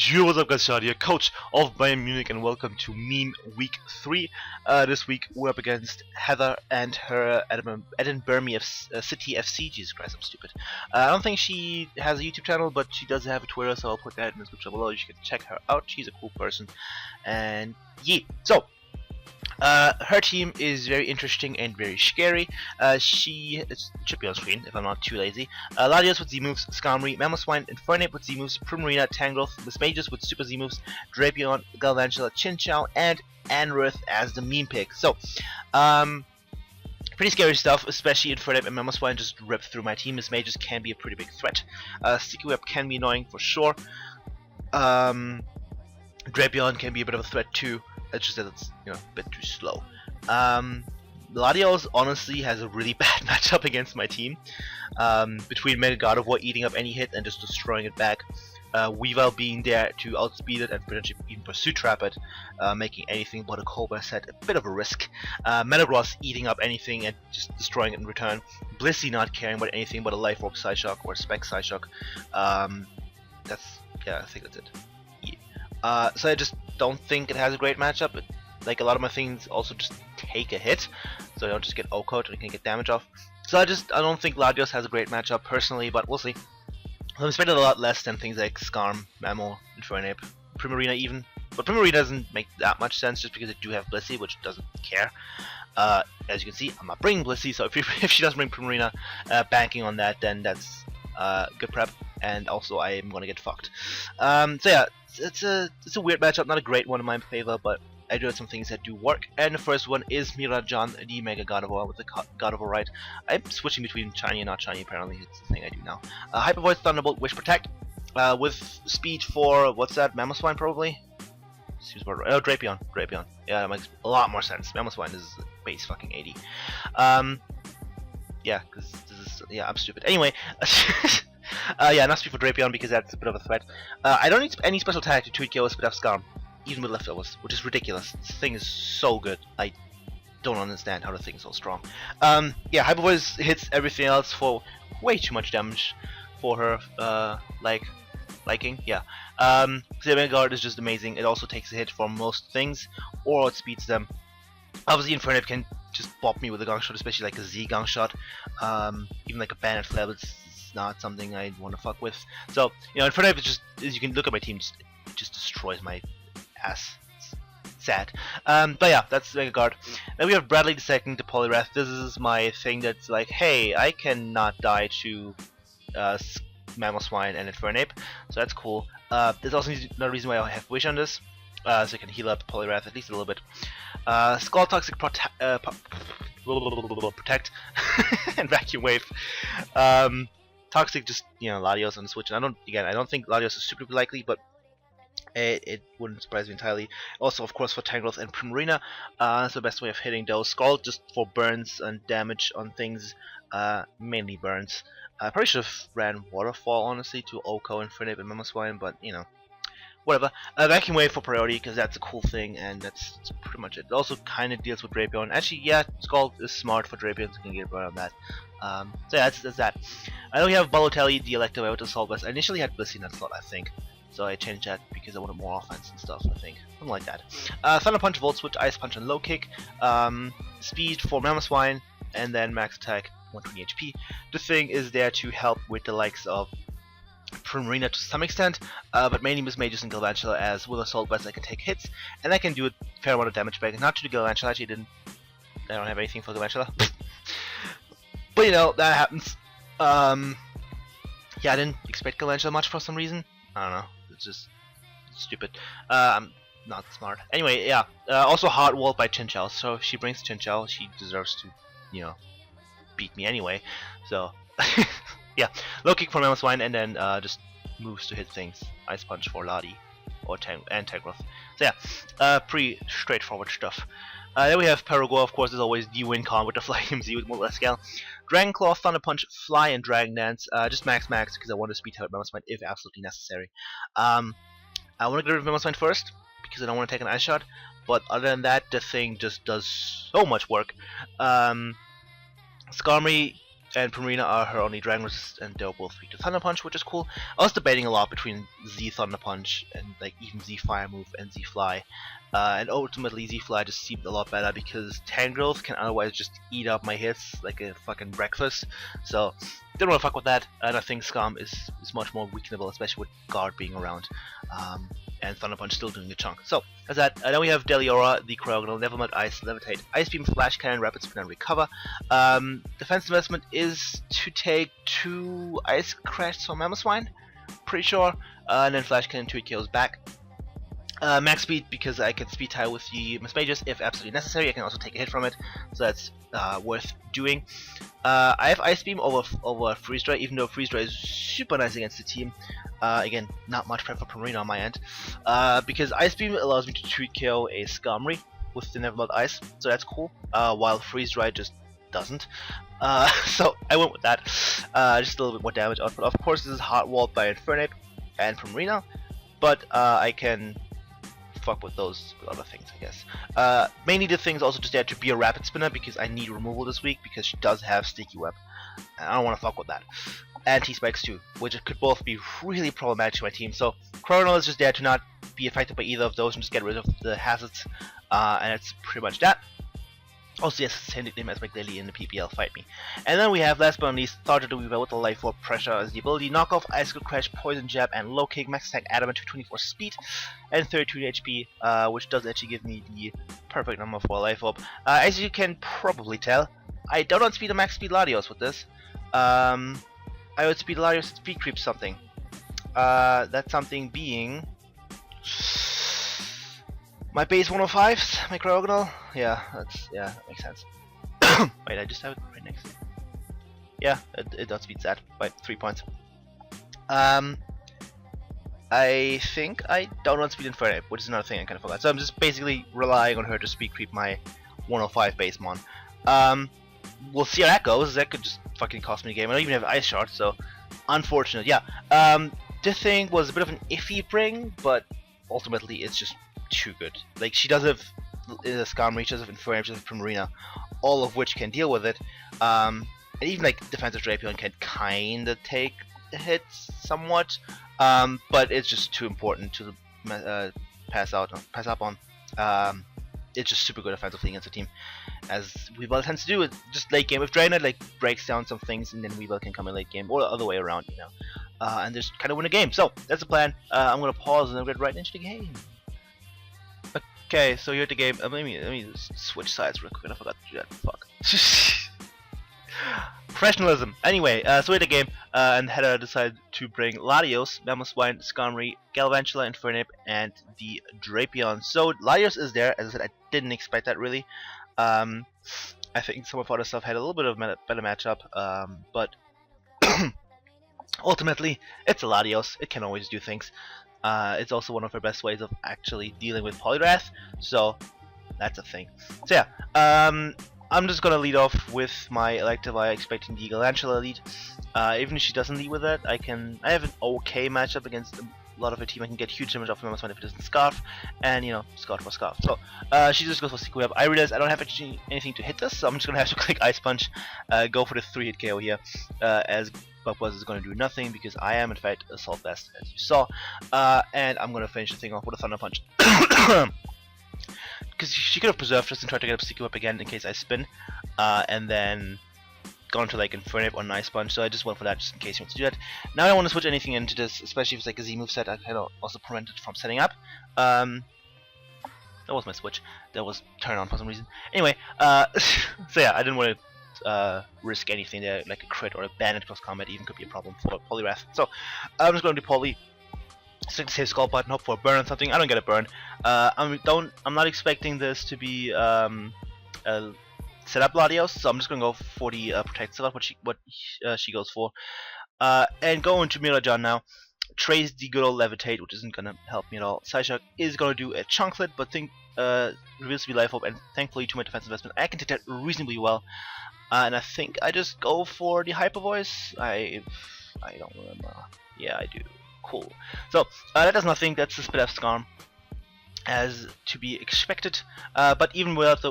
Yo, what's up guys, Shad here, coach of Bayern Munich, and welcome to Meme Week 3. This week we're up against Heather and her Edinburmy City FC. Jesus Christ, I'm stupid. I don't think she has a YouTube channel, but she does have a Twitter, so I'll put that in the description below. You can check her out, she's a cool person. And yeah, so her team is very interesting and very scary. It should be on screen if I'm not too lazy. Ladios with Z moves, Skarmory, Mamoswine, Infernape with Z moves, Primarina, Tangrowth, Miss Mages with super Z moves, Drapion, Galvantula, Chinchou, and Anrith as the meme pick. So, pretty scary stuff, especially Infernape and Mamoswine just rip through my team. Miss Mages can be a pretty big threat. Sticky Web can be annoying for sure. Drapion can be a bit of a threat too. It's just that it's a bit too slow. Latios honestly has a really bad matchup against my team. Between Mega God of War eating up any hit and just destroying it back, Weavile being there to outspeed it and potentially even Pursuit Trap it, making anything but a Cobra set a bit of a risk. Metagross eating up anything and just destroying it in return. Blissey not caring about anything but a Life Orb Psyshock or Spec Psyshock. I think that's it. Yeah. So I just don't think it has a great matchup. Like a lot of my things also just take a hit, so I don't just get O-Code and can get damage off. So I don't think Latios has a great matchup personally, but we'll see. I'm expecting a lot less than things like Skarm, Mamo, Infernape, Primarina even. But Primarina doesn't make that much sense just because I do have Blissey, which doesn't care. As you can see, I'm not bringing Blissey, so if she doesn't bring Primarina, banking on that, then that's good prep, and also I am gonna get fucked. So yeah, it's a weird matchup, not a great one in my favor, but I do have some things that do work. And the first one is Mirajan, the Mega God of War with the God of War right. I'm switching between shiny and not shiny. Apparently, it's the thing I do now. Hyper Voice, Thunderbolt, Wish Protect, with speed for what's that? Mamoswine probably. Seems more. Oh, Drapion. Yeah, that makes a lot more sense. Mamoswine is base fucking 80. Yeah, because I'm stupid. Anyway, yeah, not speed for Drapion because that's a bit of a threat. I don't need any special attack to tweet KOs without Skarm, even with leftovers, which is ridiculous. This thing is so good. I don't understand how the thing is so strong. Yeah, Hyper Voice hits everything else for way too much damage for her liking. Yeah. Mega Guard is just amazing. It also takes a hit for most things, or outspeeds them. Obviously, Infernape can just bop me with a Gong Shot, especially like a Z Gong Shot. Even like a Bandit Flare, it's not something I'd want to fuck with. So, Infernape is just, as you can look at my team, just destroys my ass. It's sad. But yeah, that's Mega Guard. Then we have Bradley II to Poliwrath. This is my thing that's like, hey, I cannot die to Mamoswine and Infernape, so that's cool. There's also another reason why I have Wish on this, so I can heal up Poliwrath at least a little bit. Skull Toxic Protect and Vacuum Wave. Toxic just Latios on the Switch, and I don't think Latios is super likely, but it wouldn't surprise me entirely. Also, of course, for Tangrowth and Primarina, so best way of hitting those. Scald just for burns and damage on things, mainly burns. I probably should have ran Waterfall, honestly, to Oko, Infernape, and Mamoswine, but whatever. Vacuum Wave for priority, because that's a cool thing, and that's pretty much it. It also kind of deals with Drapion. Actually, yeah, Scald is smart for Drapion, so you can get rid of that. So yeah, that's that. I know we have Balotelli, the Electabuzz with Assault Vest. I initially had Blissey in that slot, I think. So I changed that because I wanted more offense and stuff, I think. Something like that. Thunder Punch, Volt Switch, Ice Punch, and Low Kick. Speed for Mamoswine, and then max attack, 120 HP. The thing is there to help with the likes of Primarina to some extent, but mainly Miss Mages and Galvantula, as with Assault Vest I can take hits, and I can do a fair amount of damage back. Not to the Galvantula, actually I don't have anything for Galvantula. But that happens. Yeah, I didn't expect Galvantula much for some reason. I don't know, it's just stupid. I'm not smart. Anyway, yeah, also hard walled by Chinchou, so if she brings Chinchou, she deserves to, beat me anyway. So, yeah, low kick for Mamoswine, and then just moves to hit things. Ice Punch for Ladi or Tangrowth. So yeah, pretty straightforward stuff. Then we have Paragoa, of course, as always, the win con with the Fly MZ with more scale. Dragon Claw, Thunder Punch, Fly, and Dragon Dance. Just max because I want to speed out Mamoswine if absolutely necessary. I want to get rid of Mamoswine first because I don't want to take an Ice Shot. But other than that, the thing just does so much work. Skarmory and Primarina are her only Dragon Resist, and they're both weak to Thunder Punch, which is cool. I was debating a lot between Z Thunder Punch and like even Z Fire Move and Z Fly, and ultimately Z Fly just seemed a lot better because Tangrowth can otherwise just eat up my hits like a fucking breakfast. So didn't want to fuck with that, and I think Scum is much more weakenable, especially with Guard being around. And Thunder Punch still doing the chunk. So, as that, then we have Deliora, the Cryogonal, Never Melt Ice, Levitate, Ice Beam, Flash Cannon, Rapid Spin, and Recover. Defense investment is to take 2 Ice Crash from Mamoswine, pretty sure, and then Flash Cannon 2 kills back. Max speed because I can speed tie with the Miss Mages if absolutely necessary. I can also take a hit from it, so that's worth doing. I have Ice Beam over Freeze Dry, even though Freeze Dry is super nice against the team. Again, not much prep for Primarina on my end, because Ice Beam allows me to 2-KO a Skarmory with the Never Melt Ice, so that's cool, while Freeze Dry just doesn't. So I went with that, just a little bit more damage output. Of course, this is hard walled by Infernape and Primarina, but I can fuck with those other things, I guess. Mainly the thing's also just there to be a Rapid Spinner because I need removal this week because she does have Sticky Web, and I don't want to fuck with that. And T-Spikes too, which could both be really problematic to my team. So Cryogonal is just there to not be affected by either of those and just get rid of the hazards, and that's pretty much that. Also, yes, same nickname as McDaily in the PPL Fight Me. And then we have, last but not least, Starter Weaver with the Life Orb Pressure as the ability, Knock Off, Icicle Crash, Poison Jab, and Low Kick, Max Attack, Adamant, 224 Speed, and 32 HP, which does actually give me the perfect number for a Life Orb. As you can probably tell, I don't outspeed a Max Speed Latios with this. I would speed Latios and speed creep something. That something being my base 105s, my Cryogonal. Yeah, that makes sense. Wait, I just have it right next to it. Yeah, it outspeeds that by 3 points. I think I don't outspeed Infernape, which is another thing I kind of forgot. So I'm just basically relying on her to speed creep my 105 base mon. We'll see how that goes. That could just fucking cost me the game. I don't even have Ice Shard, so unfortunate. Yeah. This thing was a bit of an iffy bring, but ultimately it's just too good. Like, she does have Skarmory, she does have Infernape, she does have Primarina, all of which can deal with it. And even like defensive Drapion can kinda take the hits somewhat, but it's just too important to pass up on. It's just super good offensively against the team, as Weavile tends to do. It just late game. If Dragonite like breaks down some things, and then Weavile can come in late game, or the other way around, you know, and just kind of win a game. So that's the plan. I'm gonna pause and then get right into the game. Okay, so you're at the game. Let me just switch sides real quick. I forgot to do that. Fuck. Professionalism. Anyway, so we're at the game, and Hedda decided to bring Latios, Mamoswine, Skarmory, Galvantula, Infernape, and the Drapion. So Latios is there. As I said, I didn't expect that really. I think some of other stuff had a little bit of better matchup, but ultimately it's a Latios. It can always do things. It's also one of her best ways of actually dealing with Poliwrath, so that's a thing. So yeah, I'm just gonna lead off with my Electivire, expecting the Galvantula lead. Even if she doesn't lead with it, I have an okay matchup against a lot of her team. I can get huge damage off Mamoswine if it doesn't Scarf, and you know, Scarf for Scarf. So she just goes for Sticky Web. I realize I don't have anything to hit this, so I'm just gonna have to click Ice Punch, go for the 3-hit KO here, as Buzz is going to do nothing because I am in fact Assault Vest, as you saw, and I'm going to finish the thing off with a Thunder Punch. Because she could have preserved this and tried to get up Sticky Whip again in case I spin, and then gone to like Infernape or Nice Punch, so I just went for that just in case he wants to do that. Now I don't want to switch anything into this, especially if it's like a Z moveset. I kind of also prevent it from setting up. That was my switch. That was turned on for some reason. Anyway, so yeah, I didn't want to risk anything there, like a crit or a bandit cross combat even could be a problem for Poliwrath. So I'm just going to do Poly, stick the save skull button, hope for a burn on something. I don't get a burn. I'm not expecting this to be a setup Latios, so I'm just going to go for the protect slot, what she goes for, and go into Mirajan now. Trace the good old Levitate, which isn't going to help me at all. Psyshock is going to do a Chunklet, but reveals to be Life Orb, and thankfully to my defense investment I can take that reasonably well. And I think I just go for the Hyper Voice. I don't remember. Yeah, I do. Cool. So that does nothing. That's the Spit F Scarm. as to be expected. But even with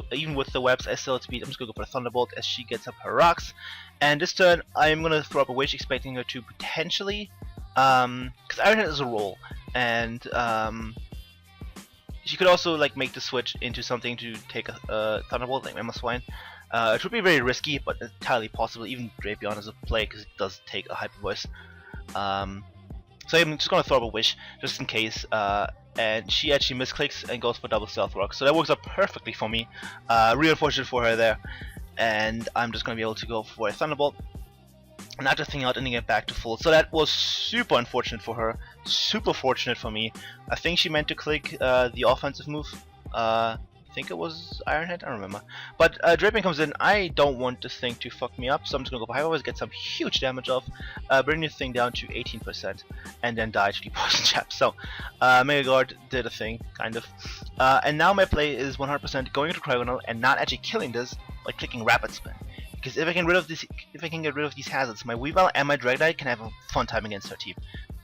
the webs, I still have speed. I'm just gonna go for a Thunderbolt as she gets up her rocks. And this turn, I'm gonna throw up a Wish, expecting her to potentially, because Iron Head is a roll, and she could also like make the switch into something to take a Thunderbolt, like Mamoswine. It would be very risky, but entirely possible. Even Drapion is a play because it does take a Hyper Voice. So I'm just gonna throw up a Wish just in case. And she actually misclicks and goes for double Stealth Rock. So that works out perfectly for me. Real unfortunate for her there. And I'm just gonna be able to go for a Thunderbolt, knock the thing out, and then get back to full. So that was super unfortunate for her, super fortunate for me. I think she meant to click the offensive move. I think it was Iron Head, I don't remember. But Drapion comes in. I don't want this thing to fuck me up, so I'm just gonna go for High Voice, get some huge damage off, bring the thing down to 18%, and then die to the Poison Jab. So Mega Guard did a thing, kind of. And now my play is 100% going into Trigonal and not actually killing this by clicking Rapid Spin. Because if I can get rid of these hazards, my Weavile and my Dragonite can have a fun time against her team.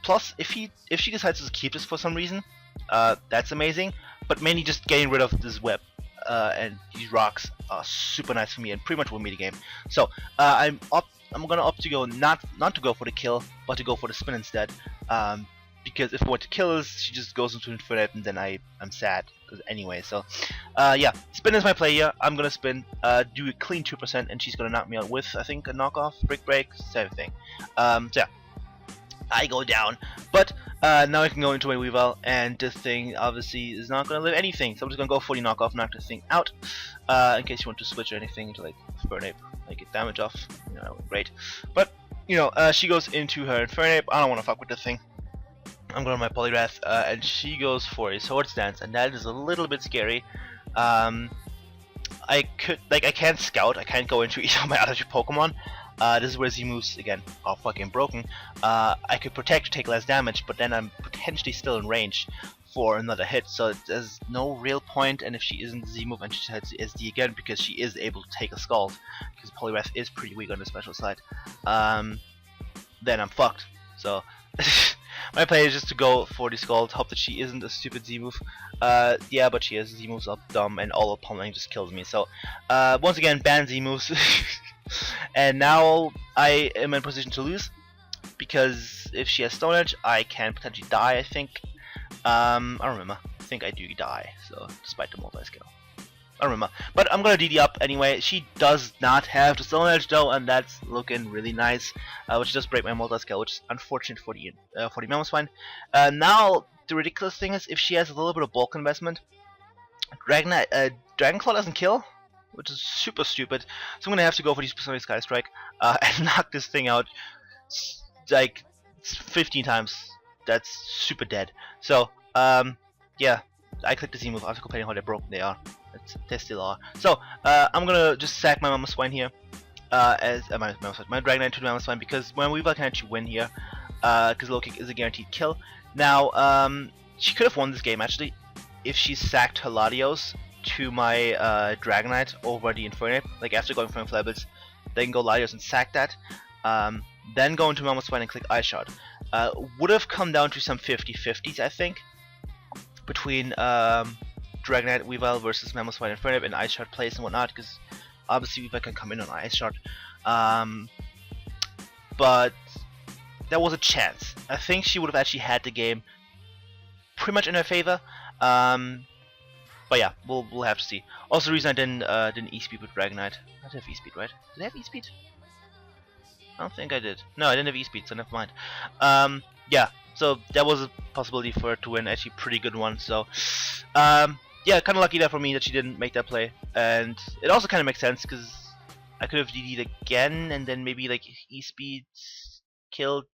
Plus, if she decides to keep this for some reason, that's amazing. But mainly just getting rid of this web and these rocks are super nice for me and pretty much win me the game. So I'm gonna opt to go not to go for the kill, but to go for the spin instead. Because if I want to kill us, she just goes into Infinite, and then I'm sad. Because anyway, so yeah, spin is my play here. I'm gonna spin, do a clean 2%, and she's gonna knock me out with, I think, a knockoff, Brick Break, same thing. So yeah, I go down, but now I can go into my Weavile, and this thing obviously is not gonna live anything. So I'm just gonna go for the knockoff, knock this thing out, in case you want to switch or anything to like Infernape, like get damage off. You know, great. But you know, she goes into her Infernape. I don't want to fuck with this thing. I'm going to my Poliwrath, and she goes for a Swords Dance, and that is a little bit scary. I can't scout, I can't go into each of my other two Pokemon. This is where Z moves again are fucking broken. I could protect to take less damage, but then I'm potentially still in range for another hit, so there's no real point. And if she isn't Z move and she heads to SD again, because she is able to take a Scald, because Poliwrath is pretty weak on the special side, then I'm fucked. So my play is just to go for the Scald, hope that she isn't a stupid Z move. Yeah, but she is. Z moves are dumb, and all of pummeling just kills me. So once again, ban Z moves. And now I am in position to lose, because if she has Stone Edge, I can potentially die, I think. I don't remember. I think I do die, so despite the multi-scale. I don't remember. But I'm gonna DD up anyway. She does not have the Stone Edge though, and that's looking really nice. Which does break my multi-scale, which is unfortunate for the Mamoswine. Now the ridiculous thing is, if she has a little bit of bulk investment, Dragonclaw doesn't kill, which is super stupid. So I'm gonna have to go for the Supersonic Sky Strike and knock this thing out like 15 times. That's super dead. So yeah, I clicked the Z move after complaining how broken they are. They still are. So I'm gonna just sack my Mamoswine here, as my Dragonite to the Mamoswine, because my Weavile can actually win here, because Low Kick is a guaranteed kill. Now she could have won this game actually if she sacked her Latios to my Dragonite over the Infernape, like after going for Inflables, then go Latios and sack that, then go into Mamoswine and click Ice Shot. Would have come down to some 50-50s, I think, between Dragonite, Weavile versus Mamoswine, Infernape, and Ice Shot plays and whatnot, because obviously Weavile can come in on Ice Shot. But there was a chance. I think she would have actually had the game pretty much in her favor. But yeah, we'll have to see. Also, the reason I didn't E-Speed with Dragonite. I did have E-Speed, right? Did I have E-Speed? I don't think I did. No, I didn't have E-Speed, so never mind. Yeah, so that was a possibility for her to win, actually pretty good one. So yeah, kind of lucky there for me that she didn't make that play, and it also kind of makes sense because I could have DD'd again and then maybe like E-Speed killed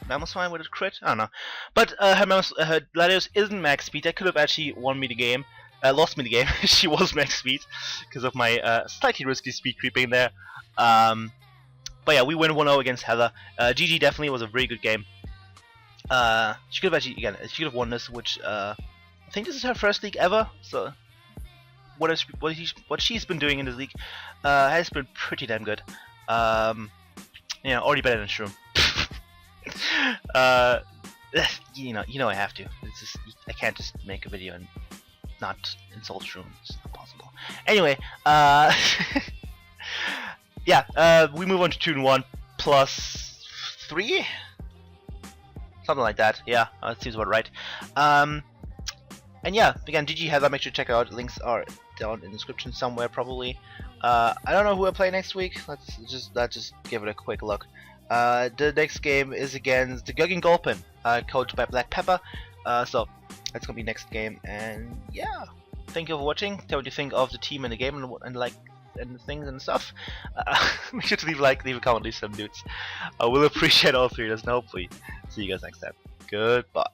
Mamoswine with a crit. I don't know, but her Latios isn't max speed. That could have actually won me the game. Lost me the game. She was max speed because of my slightly risky speed creeping there. But yeah, we win 1-0 against Heather. GG definitely was a very good game. She could have actually, again, she could have won this, which I think this is her first league ever. So what she's been doing in this league has been pretty damn good. Yeah, already better than Shroom. You know I have to. It's just, I can't just make a video and not insult Shroom. It's not possible. Anyway, yeah, we move on to Tune 1 plus 3? Something like that. Yeah, that seems about right. And yeah, again, GG Heather, make sure to check out. Links are down in the description somewhere, probably. I don't know who I play next week. Let's just give it a quick look. The next game is against the Guggen Gulpin, coached by Black Pepper. So that's gonna be next game. And yeah, thank you for watching. Tell me what you think of the team and the game and like and things and stuff. Make sure to leave a comment, leave some dudes. I will appreciate all three of us, and hopefully see you guys next time. Goodbye.